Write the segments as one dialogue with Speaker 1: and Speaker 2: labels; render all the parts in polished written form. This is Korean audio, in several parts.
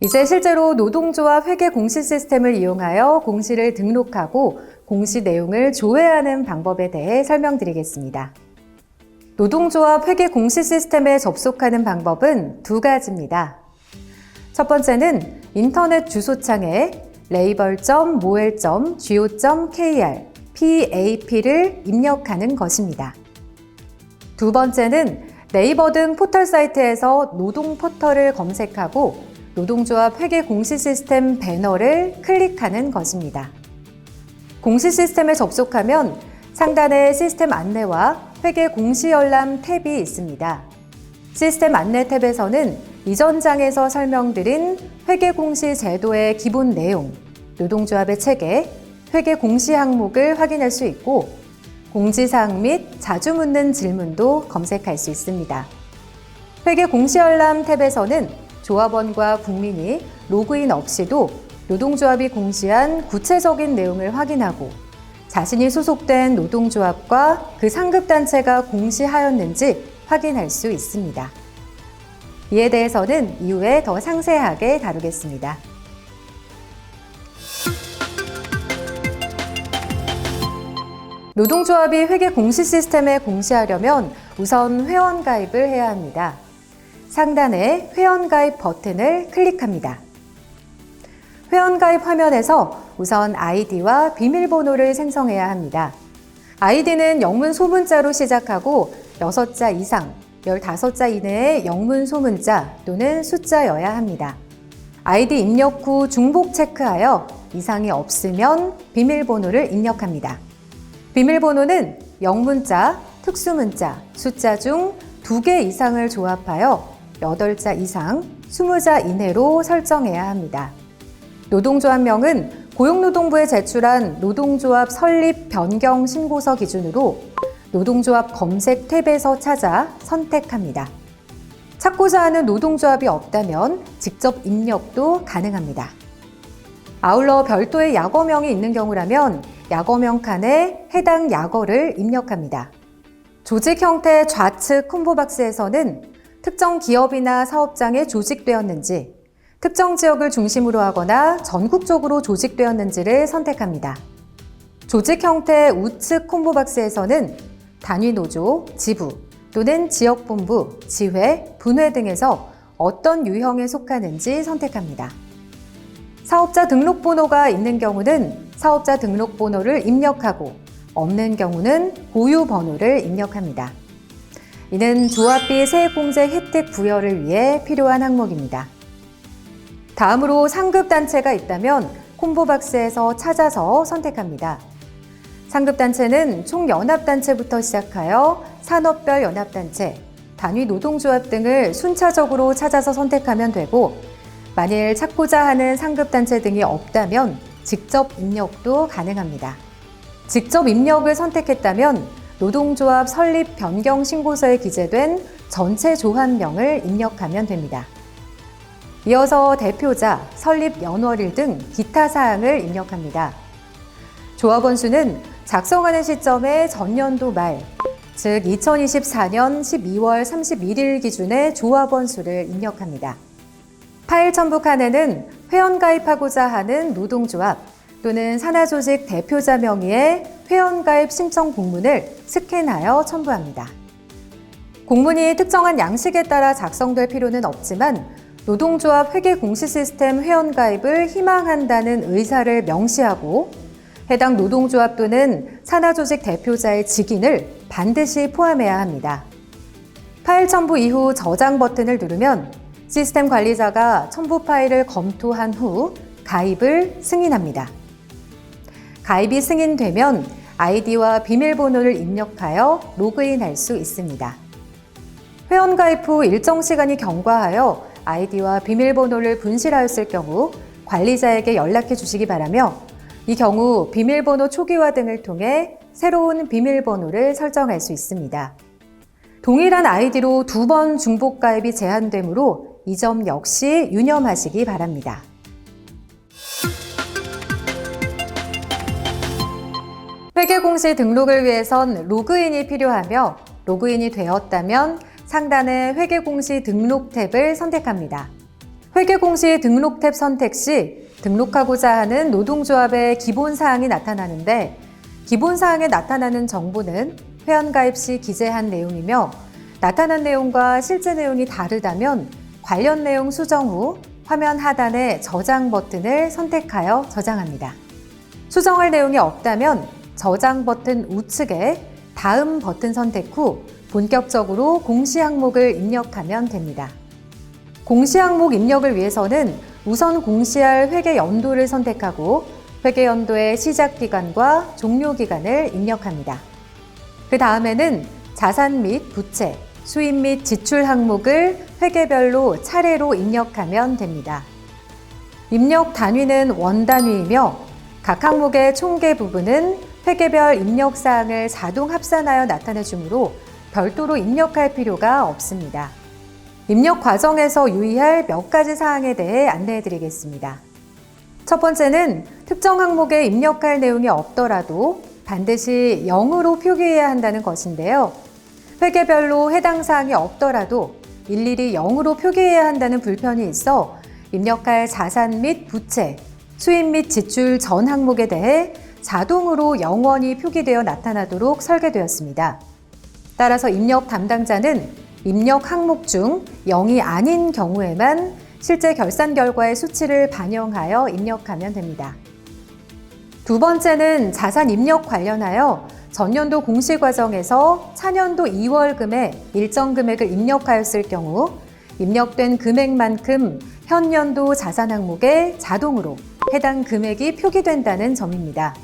Speaker 1: 이제 실제로 노동조합 회계 공시 시스템을 이용하여 공시를 등록하고 공시 내용을 조회하는 방법에 대해 설명드리겠습니다. 노동조합 회계 공시 시스템에 접속하는 방법은 두 가지입니다. 첫 번째는 인터넷 주소창에 labor.moel.go.kr PAP를 입력하는 것입니다. 두 번째는 네이버 등 포털 사이트에서 노동 포털을 검색하고 노동조합 회계 공시 시스템 배너를 클릭하는 것입니다. 공시 시스템에 접속하면 상단에 시스템 안내와 회계 공시 열람 탭이 있습니다. 시스템 안내 탭에서는 이전 장에서 설명드린 회계 공시 제도의 기본 내용, 노동조합의 체계, 회계 공시 항목을 확인할 수 있고 공지사항 및 자주 묻는 질문도 검색할 수 있습니다. 회계 공시 열람 탭에서는 조합원과 국민이 로그인 없이도 노동조합이 공시한 구체적인 내용을 확인하고 자신이 소속된 노동조합과 그 상급단체가 공시하였는지 확인할 수 있습니다. 이에 대해서는 이후에 더 상세하게 다루겠습니다. 노동조합이 회계 공시 시스템에 공시하려면 우선 회원가입을 해야 합니다. 상단에 회원가입 버튼을 클릭합니다. 회원가입 화면에서 우선 아이디와 비밀번호를 생성해야 합니다. 아이디는 영문 소문자로 시작하고 6자 이상, 15자 이내의 영문 소문자 또는 숫자여야 합니다. 아이디 입력 후 중복 체크하여 이상이 없으면 비밀번호를 입력합니다. 비밀번호는 영문자, 특수문자, 숫자 중 2개 이상을 조합하여 8자 이상, 20자 이내로 설정해야 합니다. 노동조합명은 고용노동부에 제출한 노동조합 설립 변경 신고서 기준으로 노동조합 검색 탭에서 찾아 선택합니다. 찾고자 하는 노동조합이 없다면 직접 입력도 가능합니다. 아울러 별도의 약어명이 있는 경우라면 약어명 칸에 해당 약어를 입력합니다. 조직 형태 좌측 콤보박스에서는 특정 기업이나 사업장에 조직되었는지, 특정 지역을 중심으로 하거나 전국적으로 조직되었는지를 선택합니다. 조직 형태 우측 콤보박스에서는 단위 노조, 지부 또는 지역본부, 지회, 분회 등에서 어떤 유형에 속하는지 선택합니다. 사업자 등록번호가 있는 경우는 사업자 등록번호를 입력하고 없는 경우는 보유번호를 입력합니다. 이는 조합비 세액공제 혜택 부여를 위해 필요한 항목입니다. 다음으로 상급단체가 있다면 콤보박스에서 찾아서 선택합니다. 상급단체는 총연합단체부터 시작하여 산업별 연합단체, 단위 노동조합 등을 순차적으로 찾아서 선택하면 되고 만일 찾고자 하는 상급단체 등이 없다면 직접 입력도 가능합니다. 직접 입력을 선택했다면 노동조합 설립 변경 신고서에 기재된 전체 조합명을 입력하면 됩니다. 이어서 대표자, 설립 연월일 등 기타 사항을 입력합니다. 조합원 수는 작성하는 시점의 전년도 말, 즉 2024년 12월 31일 기준의 조합원 수를 입력합니다. 파일 첨부 칸에는 회원가입하고자 하는 노동조합 또는 산하조직 대표자 명의의 회원가입 신청 공문을 스캔하여 첨부합니다. 공문이 특정한 양식에 따라 작성될 필요는 없지만 노동조합 회계 공시 시스템 회원가입을 희망한다는 의사를 명시하고 해당 노동조합 또는 산하조직 대표자의 직인을 반드시 포함해야 합니다. 파일 첨부 이후 저장 버튼을 누르면 시스템 관리자가 첨부 파일을 검토한 후 가입을 승인합니다. 가입이 승인되면 아이디와 비밀번호를 입력하여 로그인할 수 있습니다. 회원가입 후 일정 시간이 경과하여 아이디와 비밀번호를 분실하였을 경우 관리자에게 연락해 주시기 바라며 이 경우 비밀번호 초기화 등을 통해 새로운 비밀번호를 설정할 수 있습니다. 동일한 아이디로 2번 중복 가입이 제한되므로 이 점 역시 유념하시기 바랍니다. 회계공시 등록을 위해선 로그인이 필요하며 로그인이 되었다면 상단의 회계공시 등록 탭을 선택합니다. 회계공시 등록 탭 선택 시 등록하고자 하는 노동조합의 기본사항이 나타나는데 기본사항에 나타나는 정보는 회원가입 시 기재한 내용이며 나타난 내용과 실제 내용이 다르다면 관련 내용 수정 후 화면 하단의 저장 버튼을 선택하여 저장합니다. 수정할 내용이 없다면 저장 버튼 우측에 다음 버튼 선택 후 본격적으로 공시 항목을 입력하면 됩니다. 공시 항목 입력을 위해서는 우선 공시할 회계 연도를 선택하고 회계 연도의 시작 기간과 종료 기간을 입력합니다. 그 다음에는 자산 및 부채, 수입 및 지출 항목을 회계별로 차례로 입력하면 됩니다. 입력 단위는 원 단위이며 각 항목의 총계 부분은 회계별 입력 사항을 자동 합산하여 나타내 주므로 별도로 입력할 필요가 없습니다. 입력 과정에서 유의할 몇 가지 사항에 대해 안내해 드리겠습니다. 첫 번째는 특정 항목에 입력할 내용이 없더라도 반드시 0으로 표기해야 한다는 것인데요. 회계별로 해당 사항이 없더라도 일일이 0으로 표기해야 한다는 불편이 있어 입력할 자산 및 부채, 수입 및 지출 전 항목에 대해 자동으로 0원이 표기되어 나타나도록 설계되었습니다. 따라서 입력 담당자는 입력 항목 중 0이 아닌 경우에만 실제 결산 결과의 수치를 반영하여 입력하면 됩니다. 두 번째는 자산 입력 관련하여 전년도 공시 과정에서 차년도 2월금에 일정 금액을 입력하였을 경우 입력된 금액만큼 현년도 자산 항목에 자동으로 해당 금액이 표기된다는 점입니다.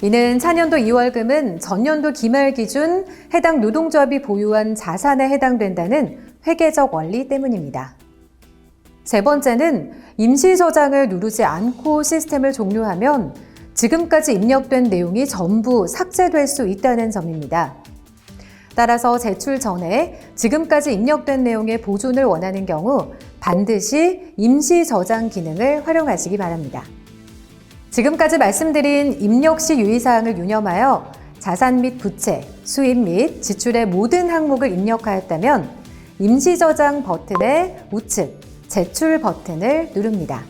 Speaker 1: 이는 차년도 2월금은 전년도 기말 기준 해당 노동조합이 보유한 자산에 해당된다는 회계적 원리 때문입니다. 세 번째는 임시 저장을 누르지 않고 시스템을 종료하면 지금까지 입력된 내용이 전부 삭제될 수 있다는 점입니다. 따라서 제출 전에 지금까지 입력된 내용의 보존을 원하는 경우 반드시 임시 저장 기능을 활용하시기 바랍니다. 지금까지 말씀드린 입력 시 유의사항을 유념하여 자산 및 부채, 수입 및 지출의 모든 항목을 입력하였다면 임시 저장 버튼의 우측 제출 버튼을 누릅니다.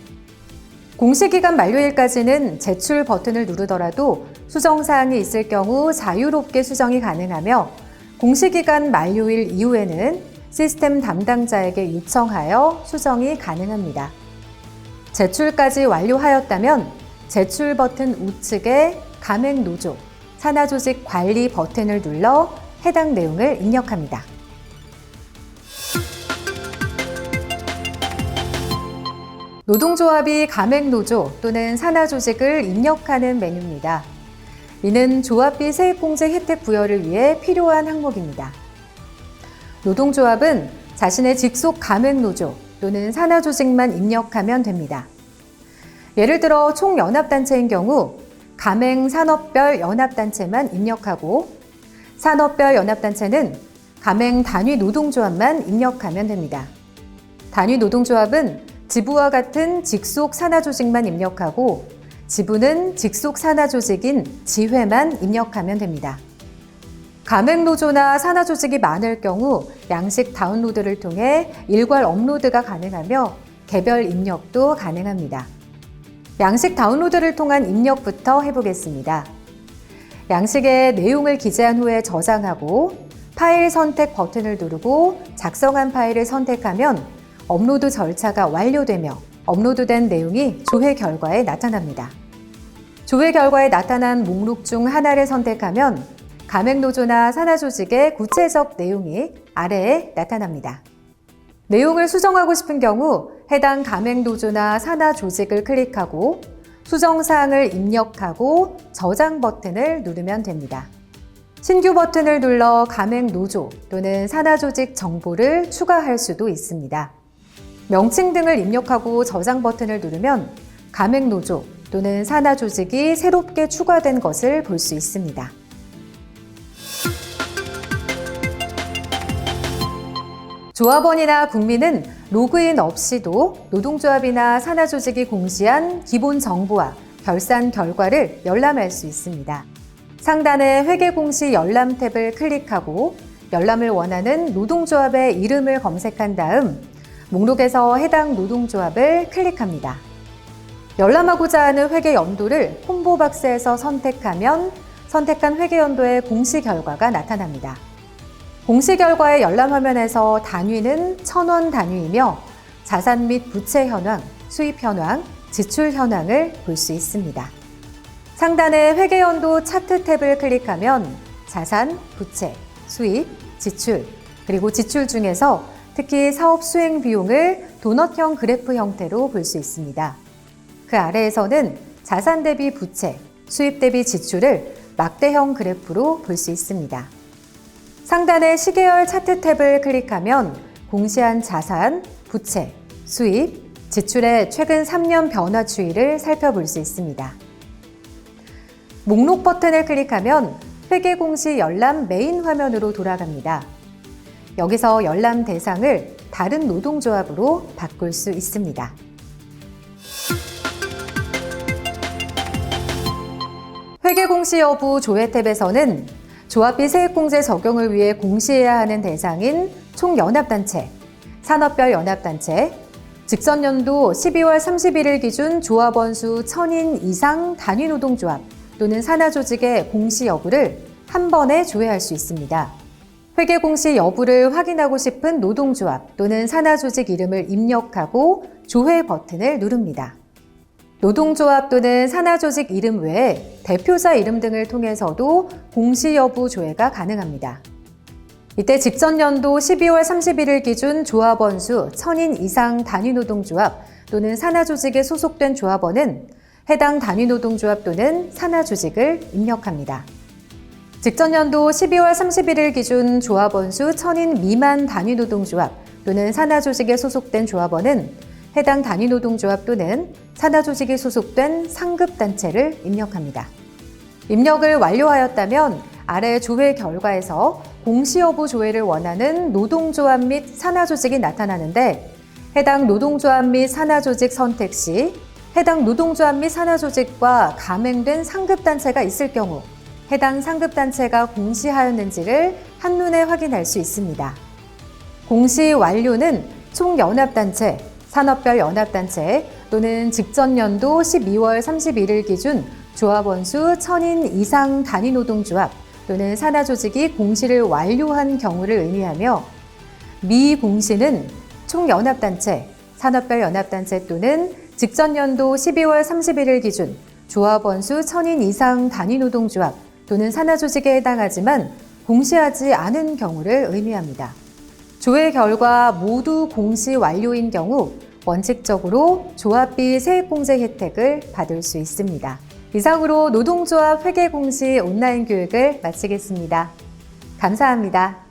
Speaker 1: 공시기간 만료일까지는 제출 버튼을 누르더라도 수정사항이 있을 경우 자유롭게 수정이 가능하며 공시기간 만료일 이후에는 시스템 담당자에게 요청하여 수정이 가능합니다. 제출까지 완료하였다면 제출 버튼 우측에 가맹노조, 산하조직 관리 버튼을 눌러 해당 내용을 입력합니다. 노동조합이 가맹노조 또는 산하조직을 입력하는 메뉴입니다. 이는 조합비 세액공제 혜택 부여를 위해 필요한 항목입니다. 노동조합은 자신의 직속 가맹노조 또는 산하조직만 입력하면 됩니다. 예를 들어 총연합단체인 경우 가맹산업별 연합단체만 입력하고 산업별 연합단체는 가맹 단위 노동조합만 입력하면 됩니다. 단위 노동조합은 지부와 같은 직속 산하조직만 입력하고 지부는 직속 산하조직인 지회만 입력하면 됩니다. 가맹노조나 산하조직이 많을 경우 양식 다운로드를 통해 일괄 업로드가 가능하며 개별 입력도 가능합니다. 양식 다운로드를 통한 입력부터 해보겠습니다. 양식의 내용을 기재한 후에 저장하고 파일 선택 버튼을 누르고 작성한 파일을 선택하면 업로드 절차가 완료되며 업로드된 내용이 조회 결과에 나타납니다. 조회 결과에 나타난 목록 중 하나를 선택하면 가맹노조나 산하조직의 구체적 내용이 아래에 나타납니다. 내용을 수정하고 싶은 경우 해당 가맹노조나 산하조직을 클릭하고 수정사항을 입력하고 저장 버튼을 누르면 됩니다. 신규 버튼을 눌러 가맹노조 또는 산하조직 정보를 추가할 수도 있습니다. 명칭 등을 입력하고 저장 버튼을 누르면 가맹노조 또는 산하조직이 새롭게 추가된 것을 볼 수 있습니다. 조합원이나 국민은 로그인 없이도 노동조합이나 산하조직이 공시한 기본 정보와 결산 결과를 열람할 수 있습니다. 상단의 회계공시 열람 탭을 클릭하고 열람을 원하는 노동조합의 이름을 검색한 다음 목록에서 해당 노동조합을 클릭합니다. 열람하고자 하는 회계 연도를 콤보박스에서 선택하면 선택한 회계 연도의 공시 결과가 나타납니다. 공시 결과의 열람 화면에서 단위는 1,000원 단위이며 자산 및 부채 현황, 수입 현황, 지출 현황을 볼 수 있습니다. 상단의 회계 연도 차트 탭을 클릭하면 자산, 부채, 수입, 지출, 그리고 지출 중에서 특히 사업 수행 비용을 도넛형 그래프 형태로 볼 수 있습니다. 그 아래에서는 자산 대비 부채, 수입 대비 지출을 막대형 그래프로 볼 수 있습니다. 상단의 시계열 차트 탭을 클릭하면 공시한 자산, 부채, 수입, 지출의 최근 3년 변화 추이를 살펴볼 수 있습니다. 목록 버튼을 클릭하면 회계공시 열람 메인 화면으로 돌아갑니다. 여기서 열람 대상을 다른 노동조합으로 바꿀 수 있습니다. 회계공시 여부 조회 탭에서는 조합비 세액공제 적용을 위해 공시해야 하는 대상인 총연합단체, 산업별 연합단체, 직전연도 12월 31일 기준 조합원 수 1,000인 이상 단위노동조합 또는 산하조직의 공시 여부를 한 번에 조회할 수 있습니다. 회계공시 여부를 확인하고 싶은 노동조합 또는 산하조직 이름을 입력하고 조회 버튼을 누릅니다. 노동조합 또는 산하조직 이름 외에 대표자 이름 등을 통해서도 공시 여부 조회가 가능합니다. 이때 직전연도 12월 31일 기준 조합원 수 1,000인 이상 단위노동조합 또는 산하조직에 소속된 조합원은 해당 단위노동조합 또는 산하조직을 입력합니다. 직전연도 12월 31일 기준 조합원 수 1,000인 미만 단위노동조합 또는 산하조직에 소속된 조합원은 해당 단위노동조합 또는 산하조직이 소속된 상급단체를 입력합니다. 입력을 완료하였다면 아래 조회 결과에서 공시 여부 조회를 원하는 노동조합 및 산하조직이 나타나는데 해당 노동조합 및 산하조직 선택 시 해당 노동조합 및 산하조직과 가맹된 상급단체가 있을 경우 해당 상급단체가 공시하였는지를 한눈에 확인할 수 있습니다. 공시 완료는 총연합단체, 산업별 연합단체 또는 직전연도 12월 31일 기준 조합원 수 1,000인 이상 단위노동조합 또는 산하조직이 공시를 완료한 경우를 의미하며 미공시는 총연합단체, 산업별 연합단체 또는 직전연도 12월 31일 기준 조합원 수 1,000인 이상 단위노동조합 또는 산하조직에 해당하지만 공시하지 않은 경우를 의미합니다. 조회 결과 모두 공시 완료인 경우 원칙적으로 조합비 세액공제 혜택을 받을 수 있습니다. 이상으로 노동조합 회계공시 온라인 교육을 마치겠습니다. 감사합니다.